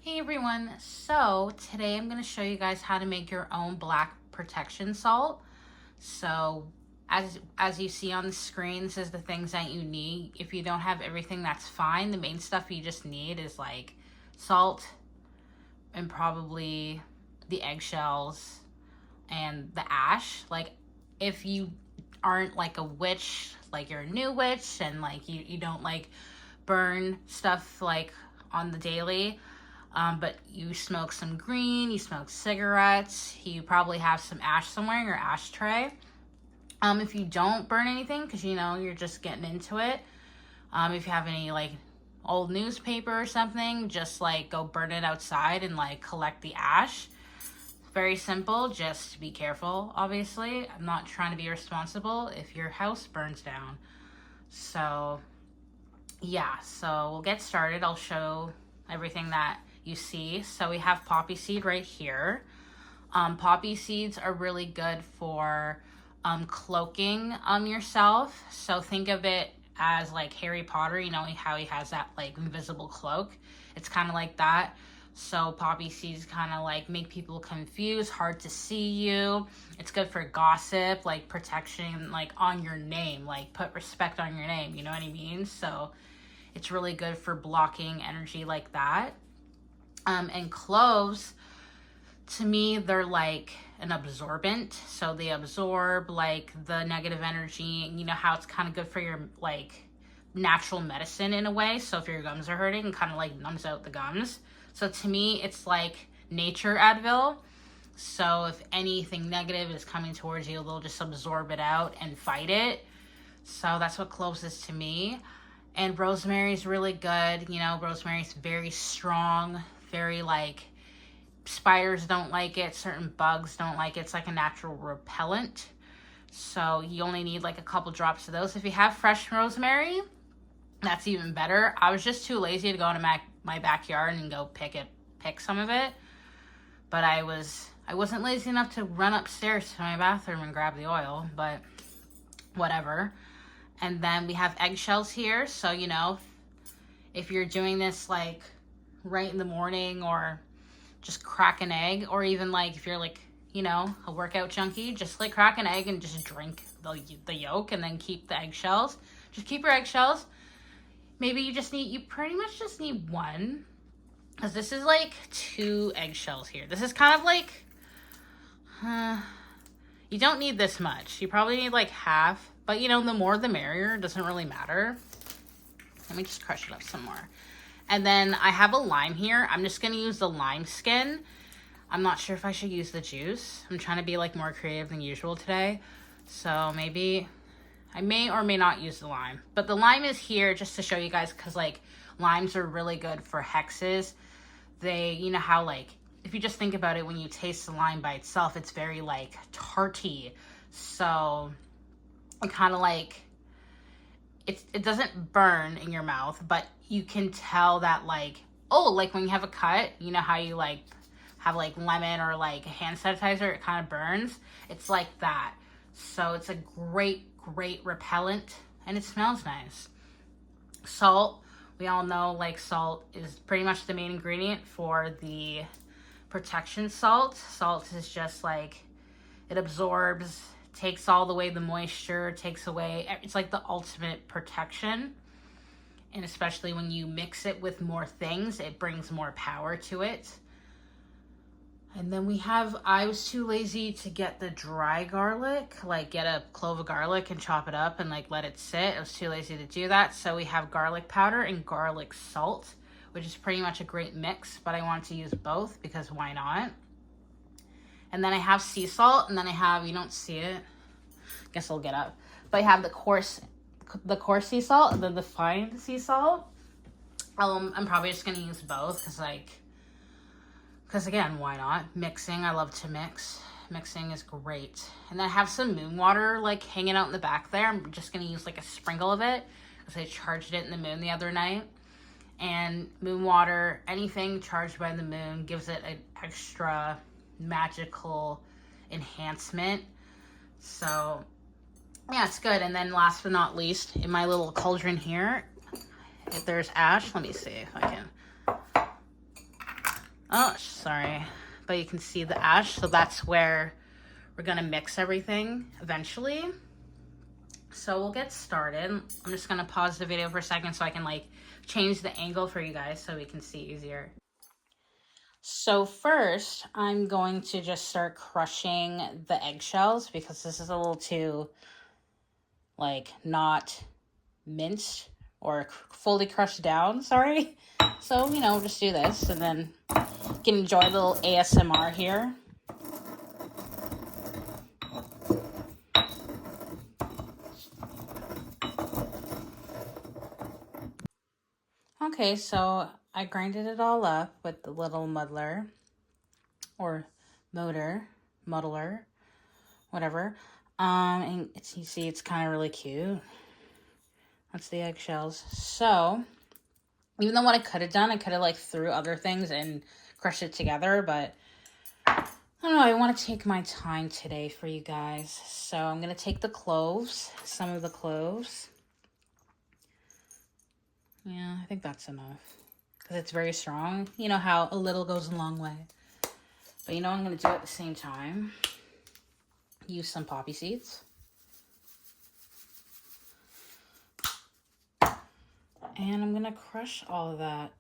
Hey everyone, so today I'm going to show you guys how to make your own black protection salt. So as you see on the screen, this is the things that you need. If you don't have everything, that's fine. The main stuff you just need is like salt and probably the eggshells and the ash. Like if you aren't like a witch, like you're a new witch and like you don't like burn stuff like on the daily, but you smoke some green, you smoke cigarettes, you probably have some ash somewhere in your ashtray. If you don't burn anything, because you know you're just getting into it, if you have any like old newspaper or something, just like go burn it outside and like collect the ash. Very simple, just be careful, obviously. I'm not trying to be irresponsible if your house burns down. So yeah, so we'll get started. I'll show everything that you see. So we have poppy seed right here. Poppy seeds are really good for cloaking yourself. So think of it as like Harry Potter, you know how he has that like invisible cloak. It's kind of like that. So poppy seeds kind of like make people confused, hard to see you. It's good for gossip, like protection, like on your name, like put respect on your name, you know what I mean? So it's really good for blocking energy like that. And cloves, to me, they're like an absorbent. So they absorb like the negative energy. You know how it's kind of good for your like natural medicine in a way. So if your gums are hurting, it kind of like numbs out the gums. So to me, it's like nature Advil. So if anything negative is coming towards you, they'll just absorb it out and fight it. So that's what cloves is to me. And rosemary is really good. You know, rosemary is very strong, very like, spiders don't like it, certain bugs don't like it. It's like a natural repellent. So you only need like a couple drops of those. If you have fresh rosemary, that's even better. I was just too lazy to go into my backyard and go pick some of it. But I wasn't lazy enough to run upstairs to my bathroom and grab the oil, but whatever. And then we have eggshells here. So, you know, if you're doing this like right in the morning, or just crack an egg, or even like if you're like, you know, a workout junkie, just like crack an egg and just drink the yolk and then keep the eggshells. Just keep your eggshells. Maybe you pretty much just need one, because this is like 2 eggshells here. This is kind of like, you don't need this much. You probably need like half, but you know, the more the merrier. It doesn't really matter. Let me just crush it up some more. And then I have a lime here. I'm just going to use the lime skin. I'm not sure if I should use the juice. I'm trying to be like more creative than usual today. So maybe I may or may not use the lime. But the lime is here just to show you guys, because like limes are really good for hexes. They, you know how like, if you just think about it, when you taste the lime by itself, it's very like tarty. So it kind of like, it doesn't burn in your mouth, but you can tell that like, oh, like when you have a cut, you know how you like have like lemon or like hand sanitizer, it kind of burns. It's like that. So it's a great repellent, and it smells nice. Salt, we all know like salt is pretty much the main ingredient for the protection salt. Salt is just like, it absorbs, takes all the way the moisture, takes away, it's like the ultimate protection. And especially when you mix it with more things, it brings more power to it. And then we have, I was too lazy to get the dry garlic, like get a clove of garlic and chop it up and like let it sit. I was too lazy to do that. So we have garlic powder and garlic salt, which is pretty much a great mix, but I want to use both because why not? And then I have sea salt, and then I have, you don't see it, guess I'll get up, but I have the coarse sea salt and then the fine sea salt. I'm probably just gonna use both because again, why not? Mixing, I love to mix. Mixing is great. And then I have some moon water like hanging out in the back there. I'm just gonna use like a sprinkle of it because I charged it in the moon the other night. And moon water, anything charged by the moon, gives it an extra magical enhancement. So yeah, it's good. And then last but not least, in my little cauldron here, if there's ash, let me see if I can Oh, sorry. But you can see the ash, so that's where we're gonna mix everything eventually. So we'll get started. I'm just gonna pause the video for a second so I can like change the angle for you guys so we can see easier. So first, I'm going to just start crushing the eggshells because this is a little too, like, not minced or fully crushed down, sorry. So, you know, just do this and then you can enjoy a little ASMR here. Okay, so I grinded it all up with the little muddler or muddler, whatever. And you see it's kind of really cute. That's the eggshells. So, even though what I could have done, I could have like threw other things and crushed it together, but I don't know, I want to take my time today for you guys. So I'm going to take the cloves, some of the cloves. Yeah, I think that's enough because it's very strong. You know how a little goes a long way. But you know what I'm going to do at the same time? Use some poppy seeds. And I'm going to crush all of that.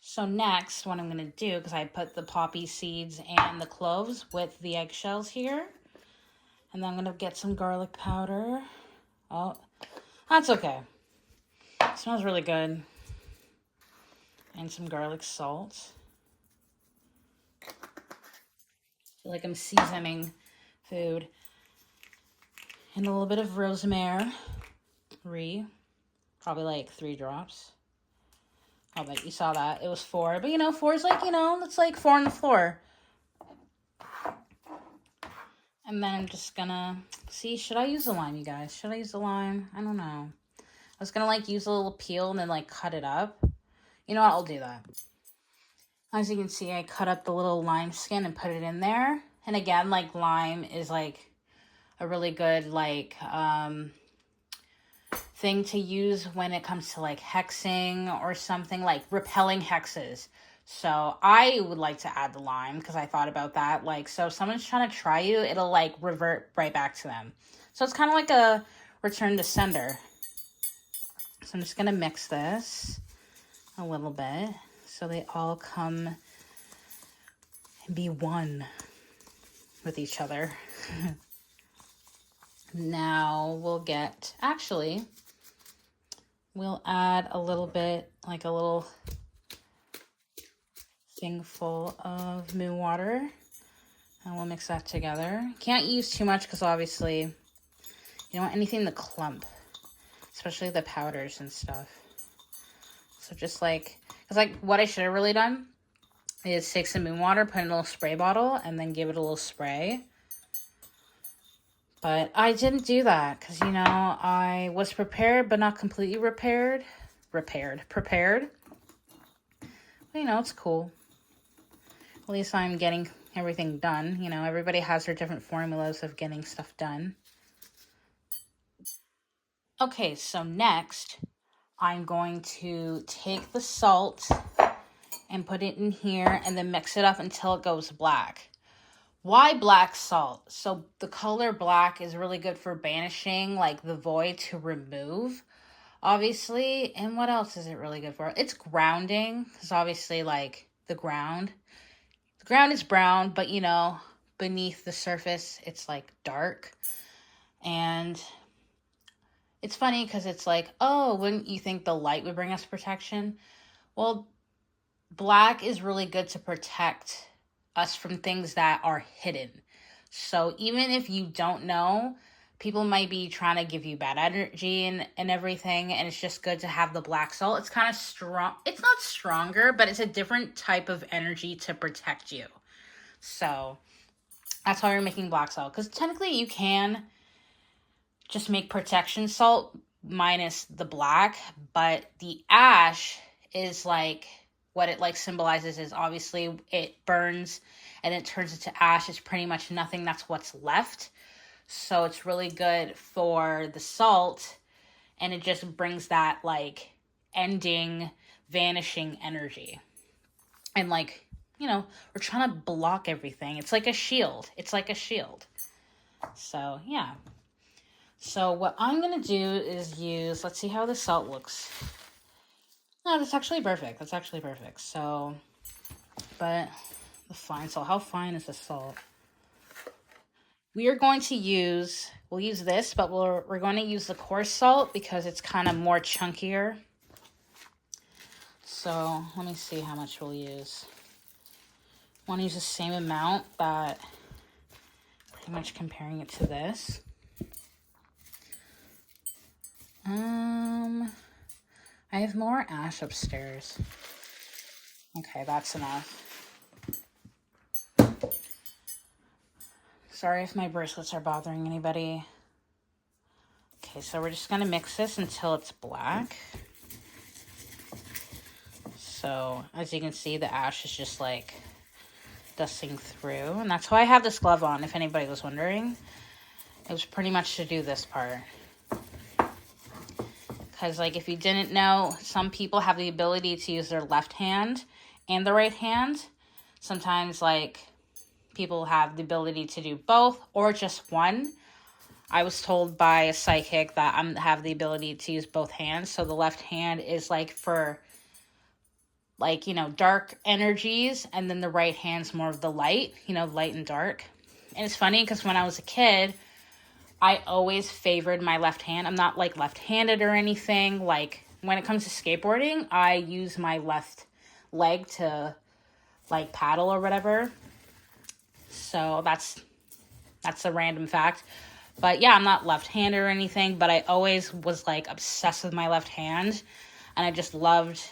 So next, what I'm going to do, because I put the poppy seeds and the cloves with the eggshells here. And then I'm going to get some garlic powder. Oh, that's okay. It smells really good. And some garlic salt. I feel like I'm seasoning food. And a little bit of rosemary. Probably like 3 drops. Oh, but you saw that. It was 4. But, you know, 4 is like, you know, it's like 4 on the floor. And then I'm just gonna... See, should I use the lime, you guys? Should I use the lime? I don't know. I was gonna, like, use a little peel and then, like, cut it up. You know what? I'll do that. As you can see, I cut up the little lime skin and put it in there. And again, like, lime is, like, a really good, like, thing to use when it comes to like hexing or something, like repelling hexes. So I would like to add the lime because I thought about that. Like, so if someone's trying to try you, it'll like revert right back to them. So it's kind of like a return to sender. So I'm just going to mix this a little bit so they all come and be one with each other. Now we'll add a little bit, like a little thing full of moon water, and we'll mix that together. Can't use too much because obviously you don't want anything to clump, especially the powders and stuff. So just like, because like what I should have really done is take some moon water, put in a little spray bottle, and then give it a little spray. But I didn't do that because, you know, I was prepared, but not completely prepared. But, you know, it's cool. At least I'm getting everything done. You know, everybody has their different formulas of getting stuff done. Okay, so next, I'm going to take the salt and put it in here and then mix it up until it goes black. Why black salt? So the color black is really good for banishing, like, the void to remove, obviously. And what else is it really good for? It's grounding, because obviously, like, the ground is brown, but, you know, beneath the surface, it's, like, dark. And it's funny because it's like, oh, wouldn't you think the light would bring us protection? Well, black is really good to protect us from things that are hidden. So even if you don't know, people might be trying to give you bad energy and everything, and it's just good to have the black salt. It's kind of strong. It's not stronger, but it's a different type of energy to protect you. So that's why we're making black salt, because technically you can just make protection salt minus the black, but the ash is like, what it like symbolizes is obviously it burns and it turns into ash. It's pretty much nothing. That's what's left. So it's really good for the salt, and it just brings that like ending, vanishing energy. And like, you know, we're trying to block everything. It's like a shield. It's like a shield. So, yeah. So what I'm going to do is use, let's see how the salt looks. No, that's actually perfect. That's actually perfect. So, but the fine salt, how fine is the salt? We are going to use, we'll use this, but we're going to use the coarse salt because it's kind of more chunkier. So let me see how much we'll use. I want to use the same amount, but pretty much comparing it to this. I have more ash upstairs. Okay, that's enough. Sorry if my bracelets are bothering anybody. Okay, so we're just gonna mix this until it's black. So as you can see, the ash is just like dusting through, and that's why I have this glove on, if anybody was wondering. It was pretty much to do this part. Because like if you didn't know, some people have the ability to use their left hand and the right hand. Sometimes like people have the ability to do both or just one. I was told by a psychic that I have the ability to use both hands. So the left hand is like for like, you know, dark energies, and then the right hand's more of the light, you know, light and dark. And it's funny because when I was a kid, I always favored my left hand. I'm not like left-handed or anything. Like when it comes to skateboarding, I use my left leg to like paddle or whatever. So that's a random fact. But yeah, I'm not left-handed or anything, but I always was like obsessed with my left hand. And I just loved,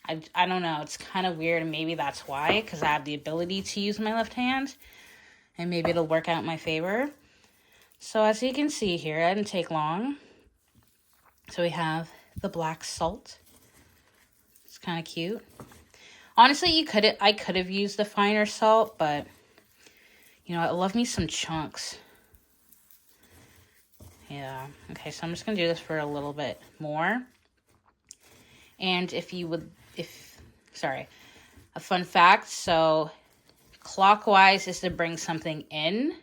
I don't know, it's kind of weird, and maybe that's why, because I have the ability to use my left hand. And maybe it'll work out in my favor. So as you can see here, it didn't take long. So we have the black salt. It's kind of cute. Honestly, I could have used the finer salt, but you know, I love me some chunks. Yeah. Okay, so I'm just gonna do this for a little bit more. And a fun fact, so clockwise is to bring something in.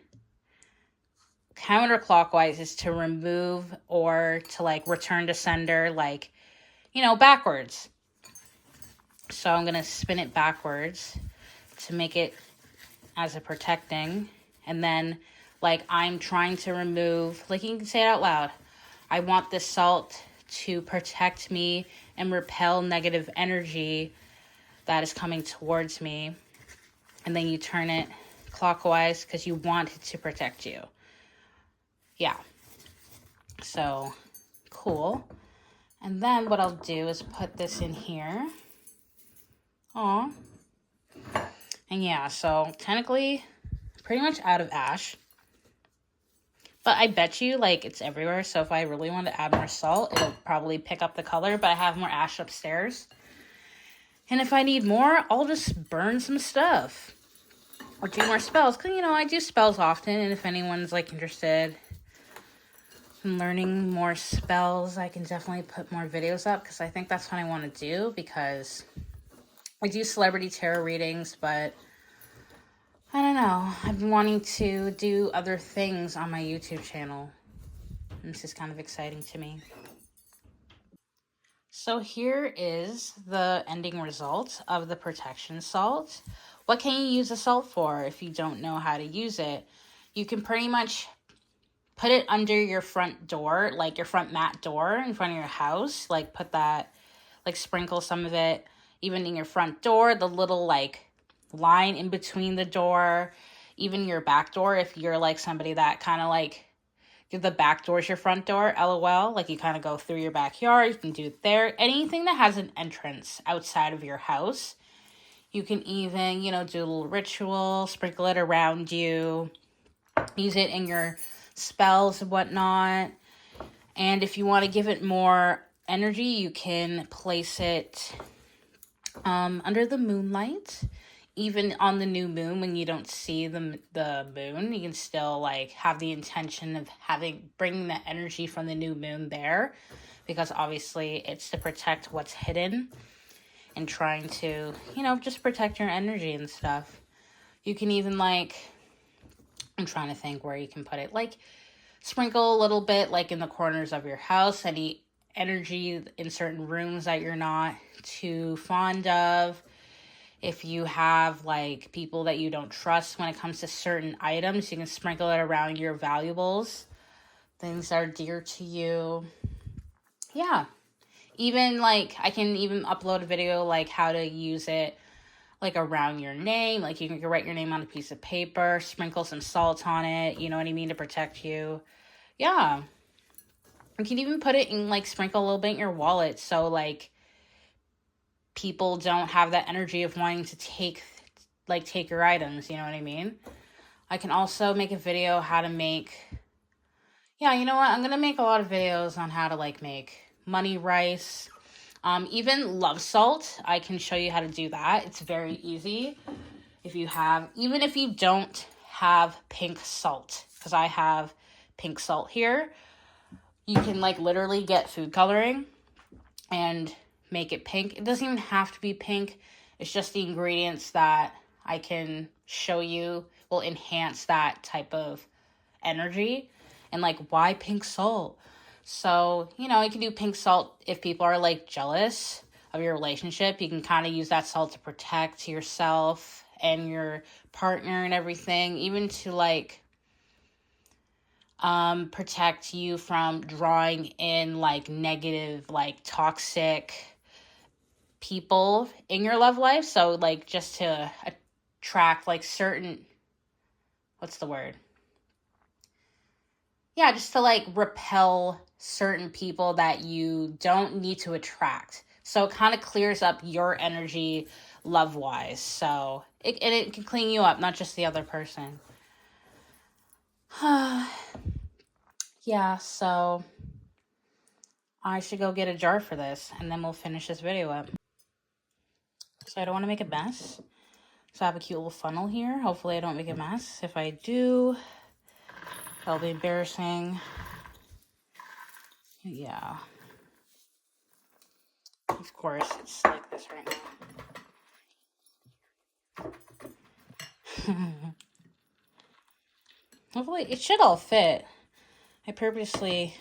Counterclockwise is to remove or to like return to sender, like, you know, backwards. So I'm going to spin it backwards to make it as a protecting. And then like I'm trying to remove, like you can say it out loud, I want this salt to protect me and repel negative energy that is coming towards me. And then you turn it clockwise because you want it to protect you. Yeah, so cool. And then what I'll do is put this in here. Aw. And yeah, so technically pretty much out of ash. But I bet you like it's everywhere. So if I really want to add more salt, it'll probably pick up the color. But I have more ash upstairs. And if I need more, I'll just burn some stuff. Or do more spells. Because, you know, I do spells often. And if anyone's like interested in learning more spells, I can definitely put more videos up, because I think that's what I want to do, because I do celebrity tarot readings, but I don't know, I've been wanting to do other things on my YouTube channel, and this is kind of exciting to me. So here is the ending result of the protection salt. What can you use the salt for if you don't know how to use it? You can pretty much put it under your front door, like your front mat door in front of your house. Like put that, like sprinkle some of it even in your front door, the little like line in between the door, even your back door. If you're like somebody that kind of like, the back door is your front door, LOL. Like you kind of go through your backyard, you can do it there. Anything that has an entrance outside of your house. You can even, you know, do a little ritual, sprinkle it around you, use it in your spells and whatnot. And if you want to give it more energy, you can place it under the moonlight, even on the new moon, when you don't see the moon, you can still like have the intention of bringing the energy from the new moon there, because obviously it's to protect what's hidden and trying to, you know, just protect your energy and stuff. You can even like, I'm trying to think where you can put it, like sprinkle a little bit like in the corners of your house, any energy in certain rooms that you're not too fond of. If you have like people that you don't trust when it comes to certain items, you can sprinkle it around your valuables, things that are dear to you. Yeah. Even like I can even upload a video like how to use it like around your name. Like you can write your name on a piece of paper, sprinkle some salt on it, you know what I mean, to protect you. Yeah. You can even put it in like sprinkle a little bit in your wallet, so like people don't have that energy of wanting to take your items, you know what I mean? I can also make a video how to make, yeah, you know what? I'm going to make a lot of videos on how to like make money rice. Even love salt, I can show you how to do that. It's very easy. Even if you don't have pink salt, because I have pink salt here, you can like literally get food coloring and make it pink. It doesn't even have to be pink. It's just the ingredients that I can show you will enhance that type of energy. And like, why pink salt? So, you know, you can do pink salt if people are like jealous of your relationship. You can kind of use that salt to protect yourself and your partner and everything, even to like protect you from drawing in like negative, like toxic people in your love life. So like just to attract like certain, what's the word? Yeah, just to like repel certain people that you don't need to attract. So it kind of clears up your energy love wise. So it can clean you up, not just the other person. Yeah, so I should go get a jar for this and then we'll finish this video up. So I don't want to make a mess. So I have a cute little funnel here. Hopefully I don't make a mess. If I do, that'll be embarrassing. Yeah. Of course, it's like this right now. Hopefully, it should all fit. I purposely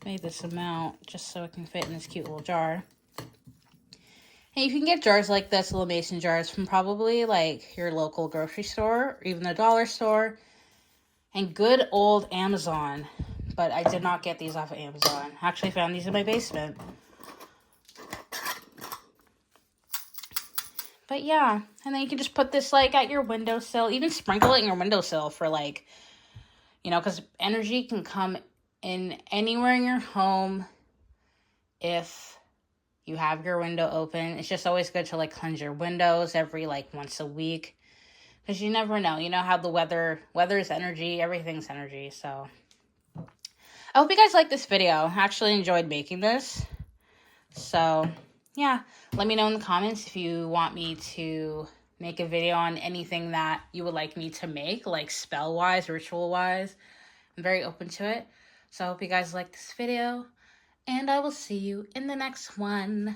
made this amount just so it can fit in this cute little jar. And you can get jars like this, little mason jars, from probably like your local grocery store or even the dollar store. And good old Amazon. But I did not get these off of Amazon. I actually found these in my basement. But yeah, and then you can just put this like at your windowsill, even sprinkle it in your windowsill for like, you know, because energy can come in anywhere in your home if you have your window open. It's just always good to like cleanse your windows every like once a week, because you never know. You know how the weather is energy, everything's energy. So I hope you guys like this video. I actually enjoyed making this. So yeah, let me know in the comments if you want me to make a video on anything that you would like me to make, like spell-wise, ritual-wise. I'm very open to it. So I hope you guys like this video, and I will see you in the next one.